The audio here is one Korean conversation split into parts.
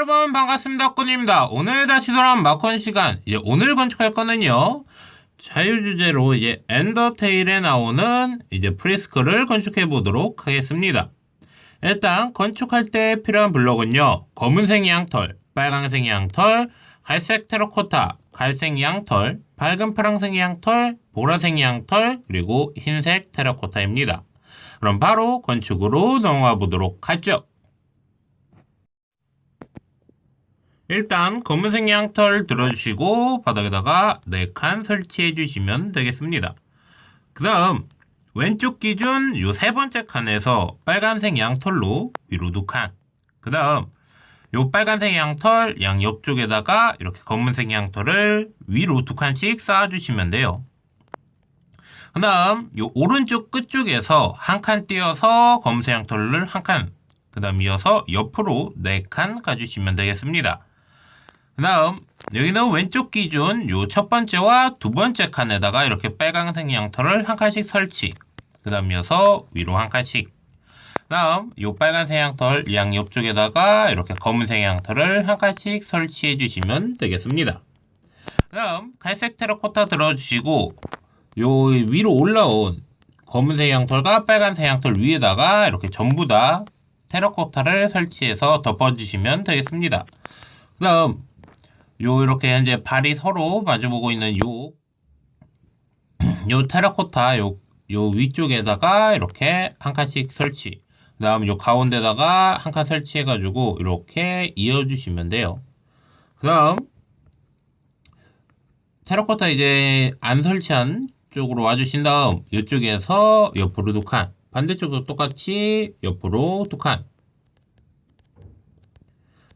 여러분 반갑습니다. 꾼입니다. 오늘 다시 돌아온 마콘 시간. 이제 오늘 건축할 거는요, 자유주제로 이제 엔더테일에 나오는 이제 프리스크를 건축해 보도록 하겠습니다. 일단 건축할 때 필요한 블록은요, 검은색 양털, 빨간색 양털, 갈색 테라코타, 갈색 양털, 밝은 파란색 양털, 보라색 양털, 그리고 흰색 테라코타입니다. 그럼 바로 건축으로 넘어가 보도록 하죠. 일단 검은색 양털 들어주시고 바닥에다가 4칸 설치해 주시면 되겠습니다. 그 다음 왼쪽 기준 요 3번째 칸에서 빨간색 양털로 위로 2칸, 그 다음 요 빨간색 양털 양 옆쪽에다가 이렇게 검은색 양털을 위로 2칸씩 쌓아주시면 돼요. 그 다음 요 오른쪽 끝쪽에서 한 칸 띄어서 검은색 양털을 한 칸, 그 다음 이어서 옆으로 4칸 가주시면 되겠습니다. 그 다음 여기는 왼쪽 기준 요 첫 번째와 두 번째 칸에다가 이렇게 빨간색 양털을 한 칸씩 설치, 그 다음 이어서 위로 한 칸씩, 그 다음 요 빨간색 양털 양 옆쪽에다가 이렇게 검은색 양털을 한 칸씩 설치해 주시면 되겠습니다. 그 다음 갈색 테라코타 들어주시고 요 위로 올라온 검은색 양털과 빨간색 양털 위에다가 이렇게 전부 다 테라코타를 설치해서 덮어주시면 되겠습니다. 그 다음 이렇게 현재 발이 서로 마주보고 있는 요 테라코타 요 위쪽에다가 이렇게 한 칸씩 설치, 그 다음 요 가운데다가 한 칸 설치해가지고 이렇게 이어주시면 돼요. 그 다음 테라코타 이제 안 설치한 쪽으로 와주신 다음 이쪽에서 옆으로 2칸, 반대쪽도 똑같이 옆으로 2칸,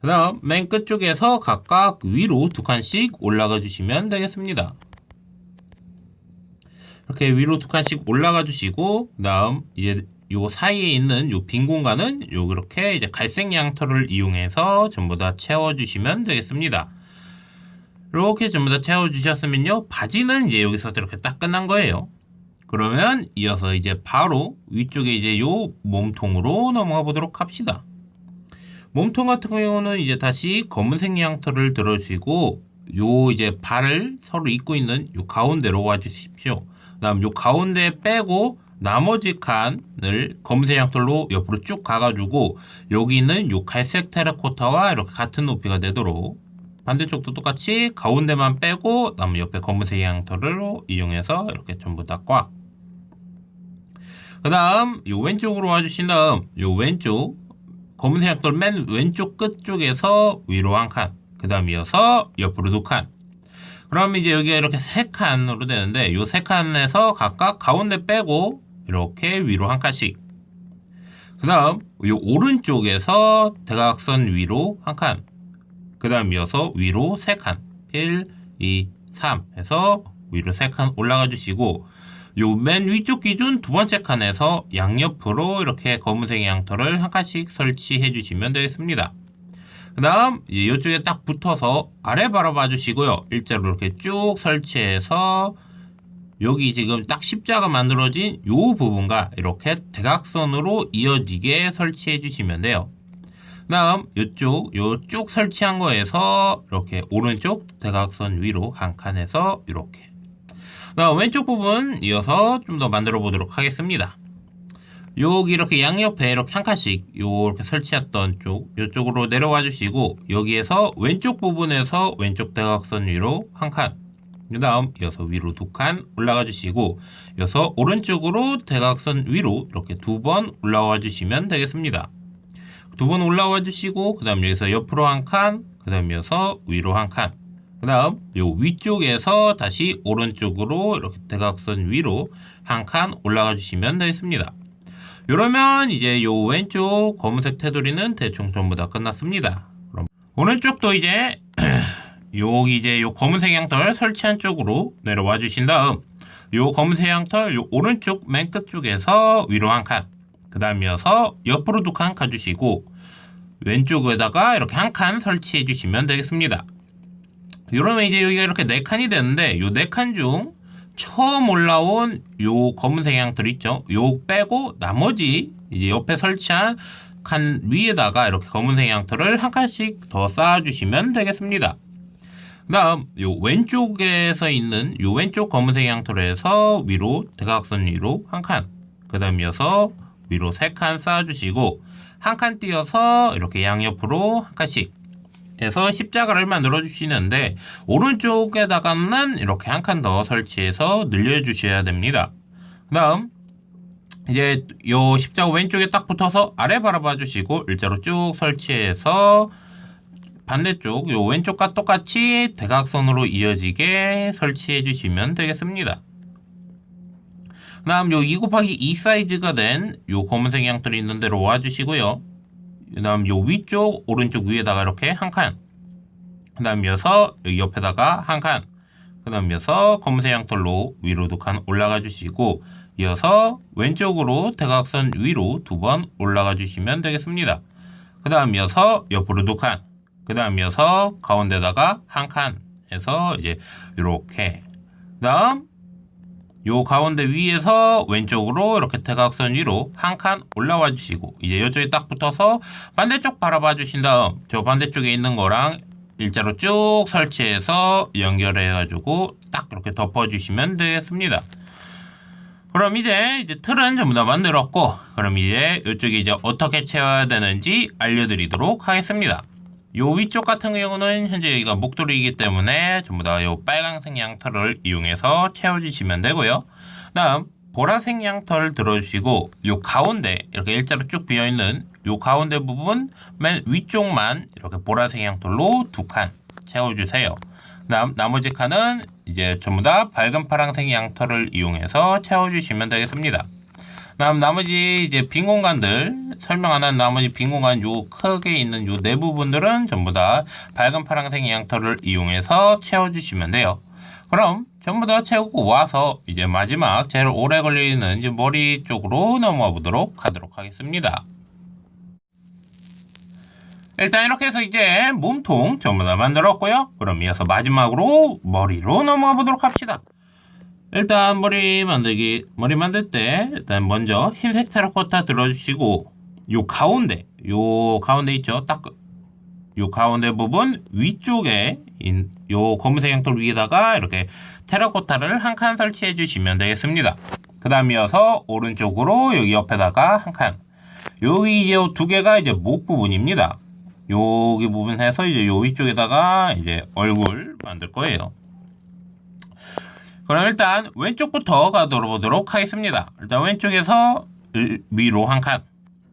그 다음 맨 끝쪽에서 각각 위로 2칸씩 올라가 주시면 되겠습니다. 이렇게 위로 2칸씩 올라가 주시고, 그 다음 이제 요 사이에 있는 요 빈 공간은 이렇게 이제 갈색 양털을 이용해서 전부 다 채워 주시면 되겠습니다. 이렇게 전부 다 채워 주셨으면요, 바지는 이제 여기서 이렇게 딱 끝난 거예요. 그러면 이어서 이제 바로 위쪽에 이제 요 몸통으로 넘어가 보도록 합시다. 몸통 같은 경우는 이제 다시 검은색 양털을 들어주시고 요 이제 발을 서로 잇고 있는 요 가운데로 와주십시오. 그 다음 요 가운데 빼고 나머지 칸을 검은색 양털로 옆으로 쭉 가가지고 여기 있는 요 갈색 테라코타와 이렇게 같은 높이가 되도록, 반대쪽도 똑같이 가운데만 빼고 나머지 옆에 검은색 양털을 이용해서 이렇게 전부 다 꽉. 그 다음 요 왼쪽으로 와주신 다음 요 왼쪽 검은색 양털 맨 왼쪽 끝쪽에서 위로 한 칸, 그 다음 이어서 옆으로 2칸. 그럼 이제 여기가 이렇게 3칸으로 되는데 요 3칸에서 각각 가운데 빼고 이렇게 위로 한 칸씩, 그 다음 요 오른쪽에서 대각선 위로 한 칸, 그 다음 이어서 위로 3칸, 1, 2, 3 해서 위로 3칸 올라가 주시고 요 맨 위쪽 기준 두 번째 칸에서 양옆으로 이렇게 검은색 양털을 한 칸씩 설치해 주시면 되겠습니다. 그 다음 이쪽에 딱 붙어서 아래 바라봐 주시고요, 일자로 이렇게 쭉 설치해서 여기 지금 딱 십자가 만들어진 요 부분과 이렇게 대각선으로 이어지게 설치해 주시면 돼요. 그 다음 요쪽 요 쭉 설치한 거에서 이렇게 오른쪽 대각선 위로 한 칸에서 이렇게, 그 다음 왼쪽 부분 이어서 좀 더 만들어 보도록 하겠습니다. 여기 이렇게 양옆에 이렇게 한 칸씩 이렇게 설치했던 쪽 요쪽으로 내려와 주시고 여기에서 왼쪽 부분에서 왼쪽 대각선 위로 한 칸, 그 다음 이어서 위로 2칸 올라가 주시고 이어서 오른쪽으로 대각선 위로 이렇게 2번 올라와 주시면 되겠습니다. 2번 올라와 주시고 그 다음 여기서 옆으로 한 칸, 그 다음 이어서 위로 한 칸, 그 다음 요 위쪽에서 다시 오른쪽으로 이렇게 대각선 위로 한 칸 올라가 주시면 되겠습니다. 이러면 이제 요 왼쪽 검은색 테두리는 대충 전부 다 끝났습니다. 그럼 오른쪽도 이제 여기 이제 요 검은색 양털 설치한 쪽으로 내려와 주신 다음 요 검은색 양털 요 오른쪽 맨 끝쪽에서 위로 한 칸, 그 다음 이어서 옆으로 2칸 가주시고 왼쪽에다가 이렇게 한 칸 설치해 주시면 되겠습니다. 이러면 이제 여기가 이렇게 4칸이 되는데 요 4칸 중 처음 올라온 요 검은색 양털 있죠? 요 빼고 나머지 이제 옆에 설치한 칸 위에다가 이렇게 검은색 양털을 한 칸씩 더 쌓아주시면 되겠습니다. 다음 요 왼쪽에서 있는 요 왼쪽 검은색 양털에서 위로 대각선 위로 한 칸, 그 다음 이어서 위로 3칸 쌓아주시고 한 칸 띄어서 이렇게 양옆으로 한 칸씩 해서 십자가를 만들어 주시는데 오른쪽에다가는 이렇게 한 칸 더 설치해서 늘려 주셔야 됩니다. 그 다음 이제 요 십자가 왼쪽에 딱 붙어서 아래 바라봐 주시고 일자로 쭉 설치해서 반대쪽 요 왼쪽과 똑같이 대각선으로 이어지게 설치해 주시면 되겠습니다. 그 다음 요 2 곱하기 2 사이즈가 된 요 검은색 양털이 있는 데로 와 주시고요. 그 다음 요 위쪽 오른쪽 위에다가 이렇게 한 칸, 그 다음 이어서 여기 옆에다가 한 칸, 그 다음 이어서 검은색 양털로 위로 2칸 올라가 주시고 이어서 왼쪽으로 대각선 위로 2번 올라가 주시면 되겠습니다. 그 다음 이어서 옆으로 2칸, 그 다음 이어서 가운데다가 한 칸 해서 이제 이렇게, 그 다음 요 가운데 위에서 왼쪽으로 이렇게 대각선 위로 한 칸 올라와 주시고 이제 이쪽에 딱 붙어서 반대쪽 바라봐 주신 다음 저 반대쪽에 있는 거랑 일자로 쭉 설치해서 연결해 가지고 딱 이렇게 덮어 주시면 되겠습니다. 그럼 이제 틀은 전부 다 만들었고, 그럼 이제 이쪽에 이제 어떻게 채워야 되는지 알려드리도록 하겠습니다. 요 위쪽 같은 경우는 현재 여기가 목도리이기 때문에 전부 다 요 빨강색 양털을 이용해서 채워주시면 되고요. 다음 보라색 양털을 들어주시고 요 가운데 이렇게 일자로 쭉 비어있는 요 가운데 부분 맨 위쪽만 이렇게 보라색 양털로 2칸 채워주세요. 다음 나머지 칸은 이제 전부 다 밝은 파란색 양털을 이용해서 채워주시면 되겠습니다. 다음 나머지 이제 빈 공간들 설명 안 한 나머지 빈 공간 요 크게 있는 요 네 부분들은 전부 다 밝은 파란색 양털을 이용해서 채워주시면 돼요. 그럼 전부 다 채우고 와서 이제 마지막 제일 오래 걸리는 이제 머리 쪽으로 넘어가 보도록 하겠습니다. 일단 이렇게 해서 이제 몸통 전부 다 만들었고요. 그럼 이어서 마지막으로 머리로 넘어가 보도록 합시다. 일단 머리 만들 때 일단 먼저 흰색 테라코타 들어주시고 요 가운데 있죠. 딱 요 가운데 부분 위쪽에 요 검은색 양털 위에다가 이렇게 테라코타를 한 칸 설치해 주시면 되겠습니다. 그 다음 이어서 오른쪽으로 여기 옆에다가 한 칸. 여기 이제 2개가 이제 목 부분입니다. 여기 부분 해서 이제 요 위쪽에다가 이제 얼굴 만들 거예요. 그럼 일단 왼쪽부터 가보도록 하겠습니다. 일단 왼쪽에서 위로 한 칸,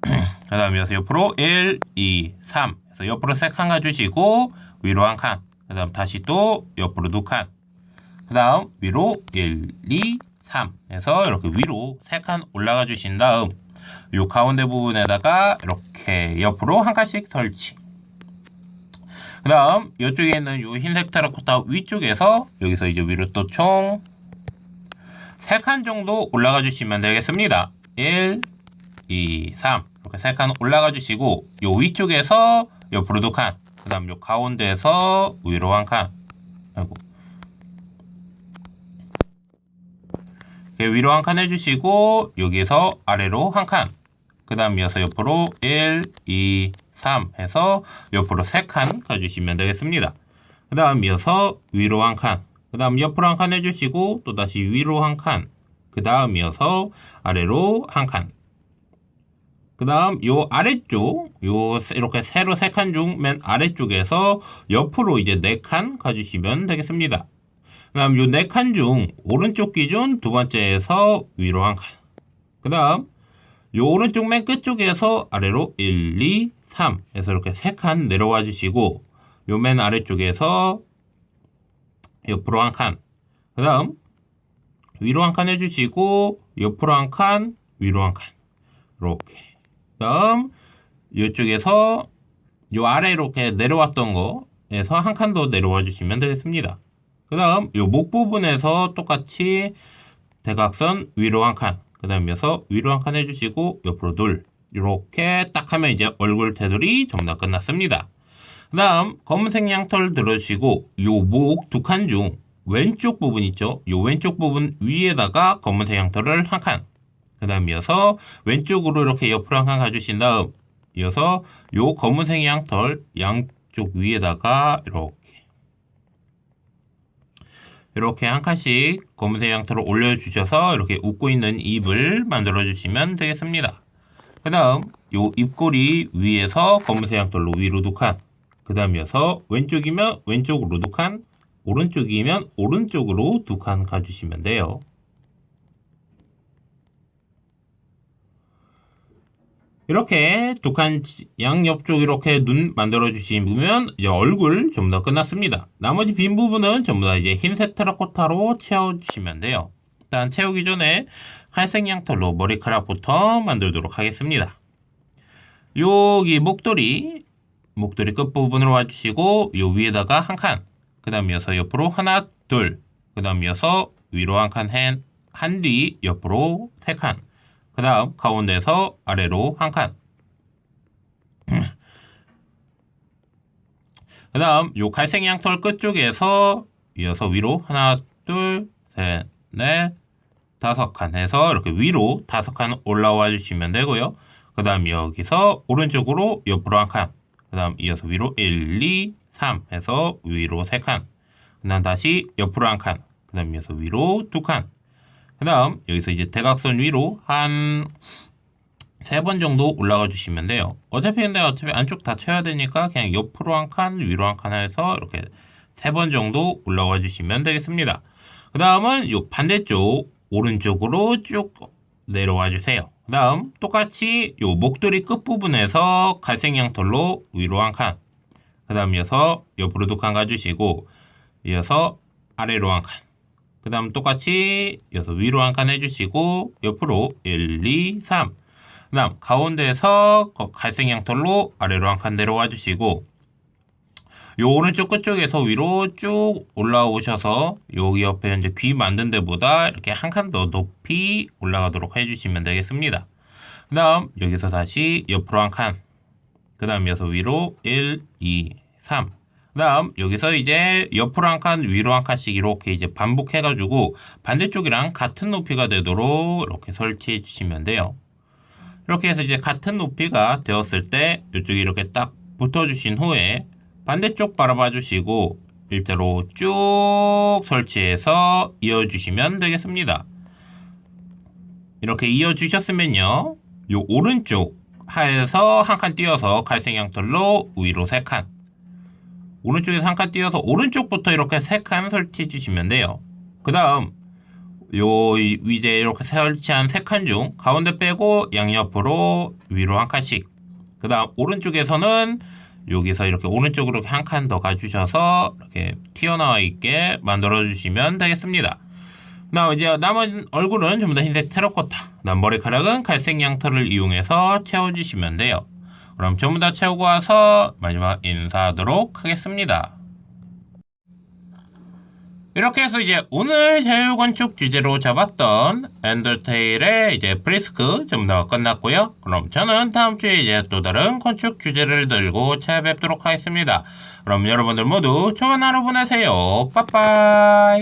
그 다음 이어서 옆으로 1, 2, 3 해서 옆으로 3칸 가주시고 위로 한 칸, 그 다음 다시 또 옆으로 2칸, 그 다음 위로 1, 2, 3 해서 이렇게 위로 3칸 올라가 주신 다음 요 가운데 부분에다가 이렇게 옆으로 한 칸씩 설치. 그 다음 이쪽에 있는 요 흰색 테라코타 위쪽에서 여기서 이제 위로 또 총 3칸 정도 올라가 주시면 되겠습니다. 1, 2, 3 이렇게 3칸 올라가 주시고 요 위쪽에서 옆으로 2칸, 그 다음 요 가운데에서 위로 한 칸, 위로 한 칸 해주시고 여기에서 아래로 한 칸, 그 다음 이어서 옆으로 1, 2, 3 해서 옆으로 3칸 가주시면 되겠습니다. 그 다음 이어서 위로 한 칸, 그 다음 옆으로 한 칸 해주시고 또 다시 위로 한 칸, 그 다음 이어서 아래로 한 칸, 그 다음 요 아래쪽 이렇게 세로 3칸 중 맨 아래쪽에서 옆으로 이제 4칸 가주시면 되겠습니다. 그 다음 요 4칸 중 오른쪽 기준 두 번째에서 위로 한 칸, 그 다음 요 오른쪽 맨 끝쪽에서 아래로 1, 2, 3 해서 이렇게 3칸 내려와 주시고 요 맨 아래쪽에서 옆으로 한 칸, 그 다음 위로 한 칸 해주시고 옆으로 한 칸, 위로 한 칸, 이렇게. 그 다음 이쪽에서 요 아래 이렇게 내려왔던 거에서 한 칸 더 내려와 주시면 되겠습니다. 그 다음 요 목 부분에서 똑같이 대각선 위로 한 칸, 그 다음 이어서 위로 한 칸 해주시고 옆으로 둘, 이렇게 딱 하면 이제 얼굴 테두리 전부 다 끝났습니다. 그 다음 검은색 양털 들어주시고 요 목 2칸 중 왼쪽 부분 있죠. 요 왼쪽 부분 위에다가 검은색 양털을 한 칸, 그 다음 이어서 왼쪽으로 이렇게 옆으로 한 칸 가주신 다음 이어서 요 검은색 양털 양쪽 위에다가 이렇게 한 칸씩 검은색 양털을 올려주셔서 이렇게 웃고 있는 입을 만들어 주시면 되겠습니다. 그 다음 요 입꼬리 위에서 검은색 양털로 위로 2칸, 그 다음 이어서 왼쪽이면 왼쪽으로 2칸, 오른쪽이면 오른쪽으로 2칸 가주시면 돼요. 이렇게 2칸 양옆쪽 이렇게 눈 만들어 주시면 이제 얼굴 전부 다 끝났습니다. 나머지 빈 부분은 전부 다 이제 흰색 테라코타로 채워주시면 돼요. 일단 채우기 전에 갈색 양털로 머리카락부터 만들도록 하겠습니다. 여기 목도리 끝부분으로 와주시고 요 위에다가 한 칸, 그 다음 이어서 옆으로 하나, 둘, 그 다음 이어서 위로 한 칸, 한 뒤 옆으로 3칸, 그 다음 가운데에서 아래로 한 칸. 그 다음 요 갈색 양털 끝쪽에서 이어서 위로 하나, 둘, 셋, 넷, 5칸 해서 이렇게 위로 5칸 올라와 주시면 되고요. 그 다음 여기서 오른쪽으로 옆으로 한 칸, 그 다음 이어서 위로 1, 2, 3 해서 위로 3칸, 그 다음 다시 옆으로 한 칸, 그 다음 이어서 위로 2칸, 그 다음 여기서 이제 대각선 위로 한 3번 정도 올라가 주시면 돼요. 어차피 안쪽 다 쳐야 되니까 그냥 옆으로 한 칸, 위로 한 칸 해서 이렇게 3번 정도 올라와 주시면 되겠습니다. 그 다음은 요 반대쪽 오른쪽으로 쭉 내려와 주세요. 그 다음 똑같이 요 목도리 끝부분에서 갈색 양털로 위로 한 칸, 그 다음 이어서 옆으로 2칸 가주시고 이어서 아래로 한 칸, 그 다음 똑같이 이어서 위로 한 칸 해주시고 옆으로 1, 2, 3, 그 다음 가운데에서 갈색 양털로 아래로 한 칸 내려와 주시고 요 오른쪽 끝쪽에서 위로 쭉 올라오셔서 여기 옆에 이제 귀 만든 데보다 이렇게 한 칸 더 높이 올라가도록 해주시면 되겠습니다. 그 다음 여기서 다시 옆으로 한 칸, 그 다음 이어서 위로 1, 2, 3, 그 다음 여기서 이제 옆으로 한 칸, 위로 한 칸씩 이렇게 이제 반복해가지고 반대쪽이랑 같은 높이가 되도록 이렇게 설치해 주시면 돼요. 이렇게 해서 이제 같은 높이가 되었을 때 이쪽에 이렇게 딱 붙어주신 후에 반대쪽 바라봐 주시고 일자로 쭉 설치해서 이어주시면 되겠습니다. 이렇게 이어주셨으면요, 요 오른쪽 하에서 한 칸 띄어서 갈색 양털로 위로 3칸, 오른쪽에서 한 칸 띄어서 오른쪽부터 이렇게 3칸 설치해 주시면 돼요. 그 다음 요 이제 이렇게 설치한 3칸 중 가운데 빼고 양옆으로 위로 한 칸씩, 그 다음 오른쪽에서는 여기서 이렇게 오른쪽으로 한 칸 더 가주셔서 이렇게 튀어나와 있게 만들어 주시면 되겠습니다. 나 이제 남은 얼굴은 전부 다 흰색 테라코타, 머리카락은 갈색 양털을 이용해서 채워주시면 돼요. 그럼 전부 다 채우고 와서 마지막 인사하도록 하겠습니다. 이렇게 해서 이제 오늘 자유건축 주제로 잡았던 엔더테일의 이제 프리스크 전부 다 끝났고요. 그럼 저는 다음 주에 이제 또 다른 건축 주제를 들고 찾아뵙도록 하겠습니다. 그럼 여러분들 모두 좋은 하루 보내세요. 빠빠이.